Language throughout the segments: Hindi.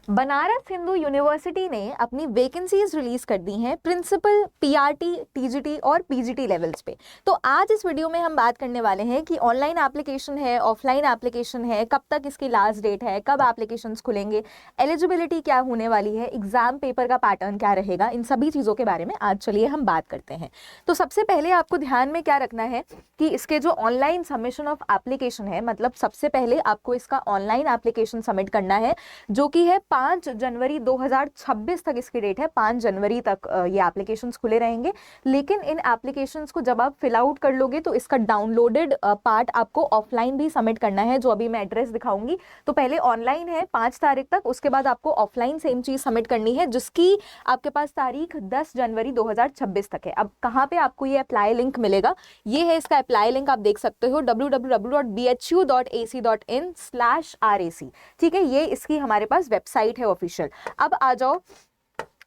बनारस हिंदू यूनिवर्सिटी ने अपनी वैकेंसीज रिलीज कर दी हैं प्रिंसिपल, पीआरटी, टीजीटी और पीजीटी लेवल्स पे। तो आज इस वीडियो में हम बात करने वाले हैं कि ऑनलाइन एप्लीकेशन है, ऑफलाइन एप्लीकेशन है, कब तक इसकी लास्ट डेट है, कब एप्लीकेशंस खुलेंगे, एलिजिबिलिटी क्या होने वाली है, एग्जाम पेपर का पैटर्न क्या रहेगा, इन सभी चीज़ों के बारे में आज चलिए हम बात करते हैं। तो सबसे पहले आपको ध्यान में क्या रखना है कि इसके जो ऑनलाइन सबमिशन ऑफ एप्लीकेशन है, मतलब सबसे पहले आपको इसका ऑनलाइन एप्लीकेशन सबमिट करना है, जो कि है 5 जनवरी 2026 तक इसकी डेट है। 5 जनवरी तक ये एप्लीकेशंस खुले रहेंगे। लेकिन इन एप्लीकेशंस को जब आप फिल आउट कर लोगे तो इसका डाउनलोडेड पार्ट आपको ऑफलाइन भी सबमिट करना है, जो अभी मैं एड्रेस दिखाऊंगी। तो पहले ऑनलाइन है 5 तारीख तक, उसके बाद आपको ऑफलाइन सेम चीज सबमिट करनी है, जिसकी आपके पास तारीख 10 जनवरी 2026 तक है। अब कहाँ पे आपको ये अप्लाई लिंक मिलेगा? ये है इसका अप्लाई लिंक, आप देख सकते हो www.bhu.ac.in/RAC। ठीक है, ये इसकी हमारे पास वेबसाइट है ऑफिशियल। अब आ जाओ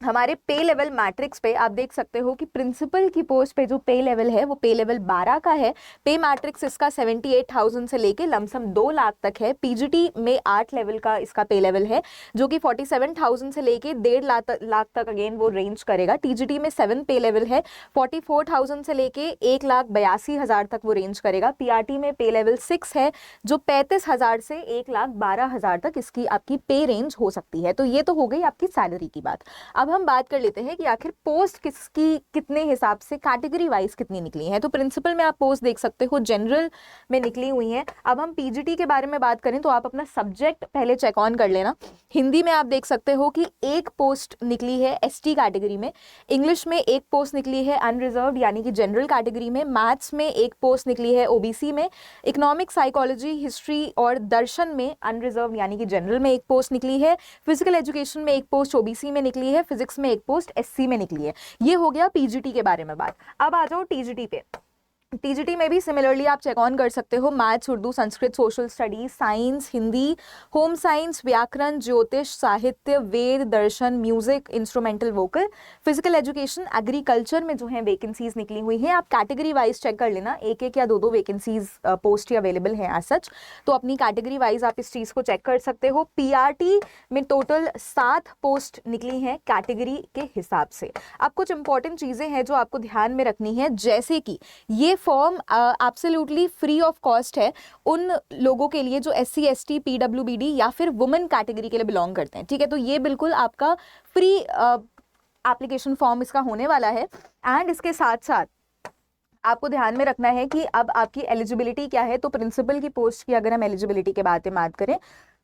हमारे पे लेवल मैट्रिक्स पे। आप देख सकते हो कि प्रिंसिपल की पोस्ट पे जो पे लेवल है वो पे लेवल 12 का है। पे मैट्रिक्स इसका 78,000 से लेके लमसम 2 लाख तक है। पीजीटी में 8 लेवल का इसका पे लेवल है, जो कि 47,000 से लेके 1.5 लाख तक अगेन वो रेंज करेगा। टीजीटी में 7 पे लेवल है, 44,000 से लेके 1,82,000 तक वो रेंज करेगा। पीआरटी में पे लेवल 6 है, जो 35,000 से 1,12,000 तक इसकी आपकी पे रेंज हो सकती है। तो ये तो हो गई आपकी सैलरी की बात। अब हम बात कर लेते हैं कि आखिर पोस्ट किसकी कितने हिसाब से कैटेगरी वाइज कितनी निकली है। तो प्रिंसिपल में आप पोस्ट देख सकते हो जनरल में निकली हुई हैं। अब हम पीजीटी के बारे में बात करें तो आप अपना सब्जेक्ट पहले चेक ऑन कर लेना। हिंदी में आप देख सकते हो कि एक पोस्ट निकली है एसटी कैटेगरी में, इंग्लिश में एक पोस्ट निकली है अनरिजर्व्ड यानी कि जनरल कैटेगरी में, मैथ्स में एक पोस्ट निकली है ओबीसी में, इकोनॉमिक, साइकोलॉजी, हिस्ट्री और दर्शन में अनरिजर्व्ड यानी कि जनरल में एक पोस्ट निकली है, फिजिकल एजुकेशन में एक पोस्ट ओबीसी में निकली है, फिजिक्स में एक पोस्ट एससी में निकली है। ये हो गया पीजीटी के बारे में बात। अब आ जाओ टीजीटी पे। टीजीटी में भी सिमिलरली आप चेक ऑन कर सकते हो। Maths, Urdu, Sanskrit, social studies, science, Hindi, home science, व्याकरण, ज्योतिष, साहित्य, वेद, दर्शन, music, instrumental vocal, physical education, agriculture में जो है वैकेंसीज निकली हुई हैं। आप कैटेगरी वाइज चेक कर लेना, एक एक या दो दो वैकेंसीज पोस्ट ही अवेलेबल हैं एज सच। तो अपनी कैटेगरी वाइज आप इस चीज को चेक कर सकते हो। पीआरटी में टोटल 7 पोस्ट निकली हैं कैटेगरी के हिसाब से। अब कुछ इंपॉर्टेंट चीजें हैं जो आपको ध्यान में रखनी है, जैसे कि ये form absolutely free of cost है उन लोगों के लिए जो एससी, एसटी, पीडब्ल्यूबीडी या फिर वुमेन कैटेगरी के लिए बिलोंग करते हैं। ठीक है, तो ये बिल्कुल आपका फ्री एप्लीकेशन फॉर्म इसका होने वाला है। एंड इसके साथ साथ आपको ध्यान में रखना है कि अब आपकी एलिजिबिलिटी क्या है। तो प्रिंसिपल की पोस्ट की अगर हम एलिजिबिलिटी के बारे में बात करें,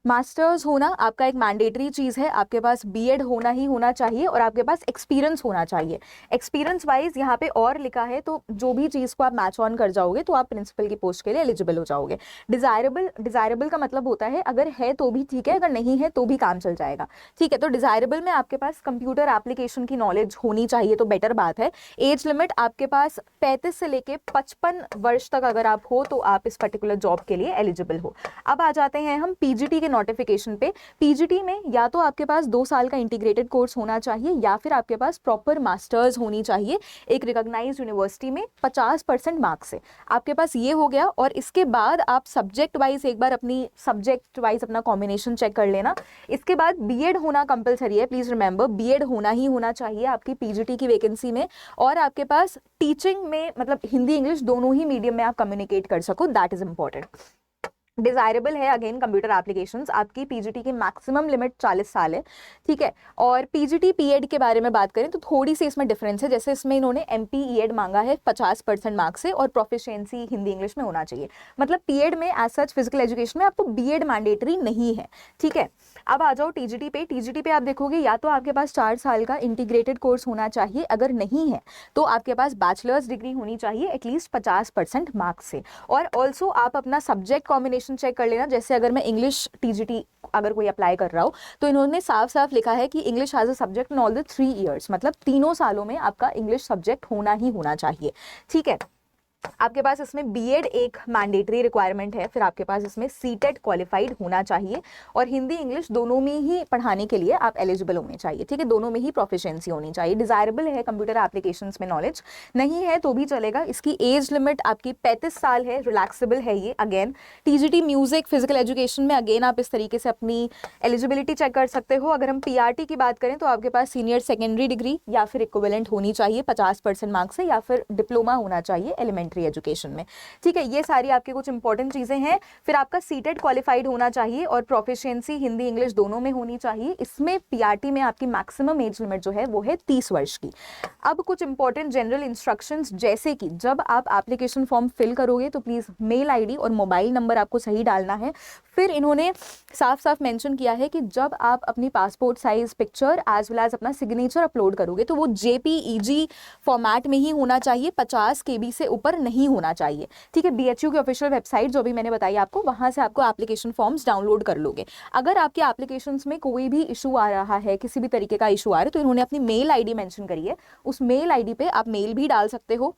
मास्टर्स होना आपका एक मैंडेटरी चीज़ है, आपके पास बीएड होना ही होना चाहिए और आपके पास एक्सपीरियंस होना चाहिए। एक्सपीरियंस वाइज यहाँ पे और लिखा है, तो जो भी चीज़ को आप मैच ऑन कर जाओगे तो आप प्रिंसिपल की पोस्ट के लिए एलिजिबल हो जाओगे। डिजायरेबल का मतलब होता है अगर है तो भी ठीक है, अगर नहीं है तो भी काम चल जाएगा। ठीक है, तो डिजायरेबल में आपके पास कंप्यूटर एप्लीकेशन की नॉलेज होनी चाहिए तो बेटर बात है। एज लिमिट आपके पास 35 से लेके 55 वर्ष तक अगर आप हो तो आप इस पर्टिकुलर जॉब के लिए एलिजिबल हो। अब आ जाते हैं हम पीजीटी के नोटिफिकेशन पे। पीजीटी में या तो आपके पास 2 साल का इंटीग्रेटेड कोर्स होना चाहिए या फिर आपके पास प्रॉपर मास्टर्स होनी चाहिए एक रिकॉग्नाइज्ड यूनिवर्सिटी में 50% मार्क्स से। आपके पास ये हो गया और इसके बाद आप सब्जेक्ट वाइज एक बार अपनी सब्जेक्ट वाइज अपना कॉम्बिनेशन चेक कर लेना। इसके बाद बीएड होना कंपलसरी है, प्लीज रिमेंबर बीएड होना ही होना चाहिए आपकी पीजीटी की वैकेंसी में। और आपके पास टीचिंग में मतलब हिंदी इंग्लिश दोनों ही मीडियम में आप कम्युनिकेट कर सको, दैट इज इंपॉर्टेंट। डिजायरेबल है अगेन कंप्यूटर एप्लीकेशंस। आपकी पीजीटी की मैक्सिमम लिमिट 40 साल है। ठीक है, और पीजीटी पीएड के बारे में बात करें तो थोड़ी सी इसमें डिफरेंस है। जैसे इसमें इन्होंने एमपीईएड मांगा है 50% मार्क्स से और प्रोफिशिएंसी हिंदी इंग्लिश में होना चाहिए। मतलब पीएड में एज सच फिजिकल एजुकेशन में आपको बीएड मैंडेटरी नहीं है। ठीक है, अब आ जाओ टीजीटी पे। टीजीटी पे आप देखोगे या तो आपके पास 4 साल का इंटीग्रेटेड कोर्स होना चाहिए, अगर नहीं है तो आपके पास बैचलर्स डिग्री होनी चाहिए एटलीस्ट 50% मार्क्स से। और ऑल्सो आप अपना सब्जेक्ट कॉम्बिनेशन चेक कर लेना। जैसे अगर मैं इंग्लिश टीजीटी अगर कोई अप्लाई कर रहा हो तो इन्होंने साफ साफ लिखा है कि English as a subject in all the 3 years, मतलब तीनों सालों में आपका इंग्लिश सब्जेक्ट होना ही होना चाहिए। ठीक है, आपके पास इसमें बीएड एक मैंडेटरी रिक्वायरमेंट है, फिर आपके पास इसमें सीटेट क्वालिफाइड होना चाहिए और हिंदी इंग्लिश दोनों में ही पढ़ाने के लिए आप एलिजिबल होने चाहिए, ठीक है, दोनों में ही प्रोफिशिएंसी होनी चाहिए। डिजायरेबल है कंप्यूटर एप्लीकेशंस में नॉलेज, नहीं है तो भी चलेगा। इसकी एज लिमिट आपकी 35 साल है, रिलैक्सेबल है ये। Again TGT music physical education में अगेन आप इस तरीके से अपनी एलिजिबिलिटी चेक कर सकते हो। अगर हम पीआरटी की बात करें तो आपके पास सीनियर सेकेंडरी डिग्री या फिर इक्विवेलेंट होनी चाहिए 50% मार्क्स से, या फिर डिप्लोमा होना चाहिए एलिमेंट्री एजुकेशन में, ठीक है। ये सारी आपकी कुछ इंपॉर्टेंट चीजें हैं। फिर आपका सीटेट क्वालिफाइड होना चाहिए और प्रोफिशिएंसी हिंदी इंग्लिश दोनों में होनी चाहिए। इसमें पीआरटी में आपकी मैक्सिमम एज लिमिट जो है वो है 30 वर्ष की। अब कुछ इंपॉर्टेंट जनरल इंस्ट्रक्शंस, जैसे कि जब आप एप्लीकेशन फॉर्म फिल करोगे तो प्लीज मेल आईडी और मोबाइल नंबर आपको सही डालना है। फिर इन्होंने साफ साफ मेंशन किया है कि जब आप अपनी passport size picture as well as अपना सिग्नेचर अपलोड करोगे तो वो जेपीईजी फॉर्मेट में ही होना चाहिए, 50 KB से ऊपर नहीं होना चाहिए, ठीक है। बीएचयू की ऑफिशियल वेबसाइट जो भी मैंने बताई आपको, वहां से आपको एप्लीकेशन फॉर्म्स डाउनलोड कर लोगे। अगर आपके एप्लीकेशंस में कोई भी इशू आ रहा है, किसी भी तरीके का इशू आ रहा है, तो इन्होंने अपनी मेल आईडी मेंशन करी है, उस मेल आईडी पे आप मेल भी डाल सकते हो।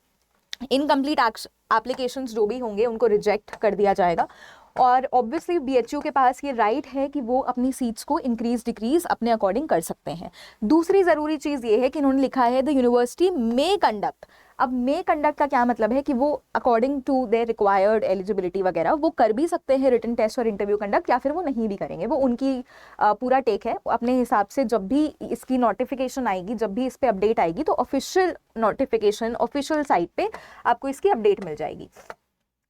इनकम्प्लीट एप्लीकेशंस जो भी होंगे उनको रिजेक्ट कर दिया जाएगा। और ऑब्वियसली बीएचयू के पास ये राइट है कि वो अपनी सीट्स को इंक्रीज डिक्रीज अपने अकॉर्डिंग कर सकते हैं। दूसरी ज़रूरी चीज़ ये है कि इन्होंने लिखा है द यूनिवर्सिटी मे कंडक्ट। अब मे कंडक्ट का क्या मतलब है कि वो according to their required eligibility वगैरह वो कर भी सकते हैं रिटन टेस्ट और इंटरव्यू कंडक्ट, या फिर वो नहीं भी करेंगे, वो उनकी पूरा टेक है अपने हिसाब से। जब भी इसकी नोटिफिकेशन आएगी, जब भी इस पर अपडेट आएगी, तो ऑफिशियल नोटिफिकेशन ऑफिशियल साइट पे आपको इसकी अपडेट मिल जाएगी,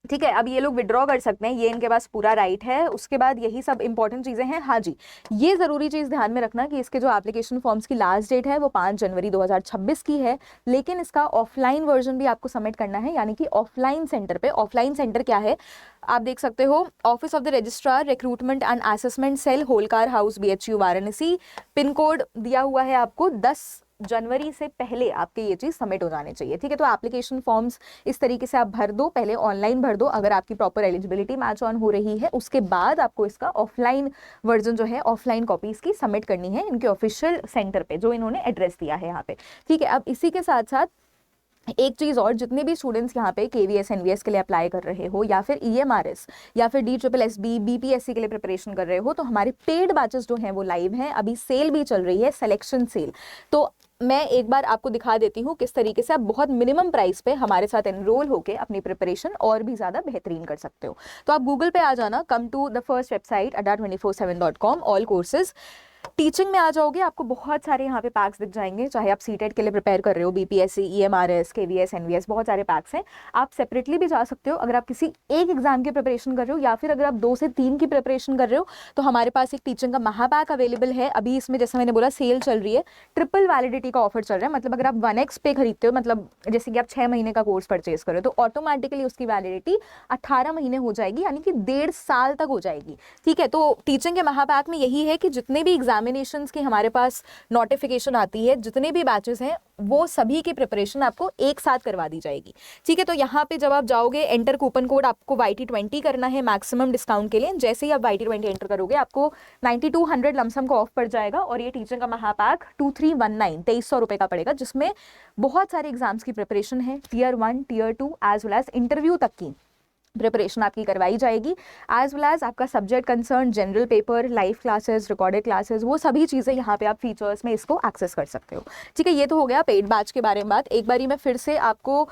ठीक है। अब ये लोग विड्रॉ कर सकते हैं, ये इनके पास पूरा राइट है। उसके बाद यही सब इंपॉर्टेंट चीज़ें हैं। हाँ जी, ये ज़रूरी चीज़ ध्यान में रखना कि इसके जो एप्लीकेशन फॉर्म्स की लास्ट डेट है वो 5 जनवरी 2026 की है, लेकिन इसका ऑफलाइन वर्जन भी आपको सबमिट करना है, यानी कि ऑफलाइन सेंटर पे। ऑफलाइन सेंटर क्या है आप देख सकते हो, office of the registrar recruitment and assessment cell, Holkar house, BHU Varanasi. Pin code दिया हुआ है आपको, 10 जनवरी से पहले आपके ये चीज़ सबमिट हो जाने चाहिए, ठीक है। तो एप्लीकेशन फॉर्म्स इस तरीके से आप भर दो, पहले ऑनलाइन भर दो अगर आपकी प्रॉपर एलिजिबिलिटी मैच ऑन हो रही है, उसके बाद आपको इसका ऑफलाइन वर्जन जो है, ऑफलाइन कॉपी इसकी सबमिट करनी है इनके ऑफिशियल सेंटर पे जो इन्होंने एड्रेस दिया है यहाँ पे, ठीक है। अब इसी के साथ साथ एक चीज़ और, जितने भी स्टूडेंट्स यहाँ पे केवीएस एनवीएस के लिए अप्लाई कर रहे हो, या फिर ईएमआरएस या फिर DSSB बीपीएससी के लिए प्रिपरेशन कर रहे हो, तो हमारे पेड बैचेस जो हैं वो लाइव हैं। अभी सेल भी चल रही है, सिलेक्शन सेल। तो मैं एक बार आपको दिखा देती हूँ किस तरीके से आप बहुत मिनिमम प्राइस पे हमारे साथ एनरोल होकर अपनी प्रिपरेशन और भी ज़्यादा बेहतरीन कर सकते हो। तो आप गूगल पे आ जाना, come to the first website adda247.com, all courses. Teaching में आ जाओगे, आपको बहुत सारे यहाँ पे पैक्स दिख जाएंगे, चाहे आप सीटेट के लिए प्रिपेयर कर रहे हो, बीपीएससी, ईएमआरएस, केवीएस, एनवीएस, बहुत सारे पैक्स हैं। आप सेपरेटली भी जा सकते हो अगर आप किसी एक एग्जाम की प्रिपरेशन कर रहे हो, या फिर अगर आप 2 से 3 की प्रिपरेशन कर रहे हो, तो हमारे पास एक टीचिंग का महापैक अवेलेबल है। अभी इसमें जैसे मैंने बोला सेल चल रही है, ट्रिपल वैलिडिटी का ऑफर चल रहा है। मतलब अगर आप 1x पे खरीदते हो, मतलब जैसे कि आप 6 महीने का कोर्स परचेज करो, तो ऑटोमेटिकली उसकी वैलिडिटी 18 महीने हो जाएगी, यानी कि 1.5 साल तक हो जाएगी, ठीक है। तो टीचिंग के महापैक में यही है कि जितने भी एग्जामिनेशंस की हमारे पास नोटिफिकेशन आती है, जितने भी बैचेस हैं, वो सभी की प्रिपरेशन आपको एक साथ करवा दी जाएगी, ठीक है। तो यहाँ पे जब आप जाओगे, एंटर कूपन कोड आपको YT20 करना है मैक्सिमम डिस्काउंट के लिए। जैसे ही आप YT20 एंटर करोगे, आपको 9200 लमसम का ऑफ पड़ जाएगा, और ये टीचर का महापैक 2319 2300 रुपए का पड़ेगा, जिसमें बहुत सारे एग्जाम्स की प्रिपरेशन है, Tier 1 Tier 2 as well as interview तक की प्रिपरेशन आपकी करवाई जाएगी, एज वेल एज आपका subject concern, general paper, live classes, recorded classes, वो सभी चीज़ें यहाँ पे आप फीचर्स में इसको एक्सेस कर सकते हो, ठीक है। ये तो हो गया पेड बैच के बारे में बात। एक बारी मैं फिर से आपको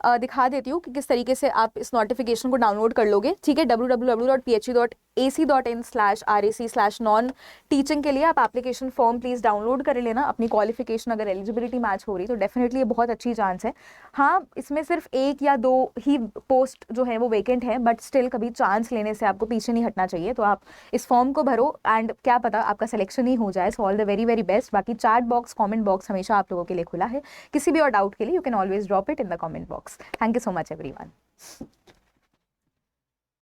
दिखा देती हूँ कि किस तरीके से आप इस नोटिफिकेशन को डाउनलोड कर लोगे, ठीक है। www.phu.ac.rac/non टीचिंग के लिए आप एप्लीकेशन फॉर्म प्लीज़ डाउनलोड कर लेना। अपनी क्वालिफिकेशन अगर एलिजिबिलिटी मैच हो रही तो डेफिनेटली ये बहुत अच्छी चांस है। हाँ, इसमें सिर्फ 1 या 2 ही पोस्ट जो है वो वेकेंट है, बट स्टिल कभी चांस लेने से आपको पीछे नहीं हटना चाहिए। तो आप इस फॉर्म को भरो, एंड क्या पता आपका सिलेक्शन ही हो जाए। So all the very very best. बाकी चैट बॉक्स, कॉमेंट बॉक्स हमेशा आप लोगों के लिए खुला है। किसी भी और डाउट के लिए you can always drop it in the comment box. Thank you so much, everyone.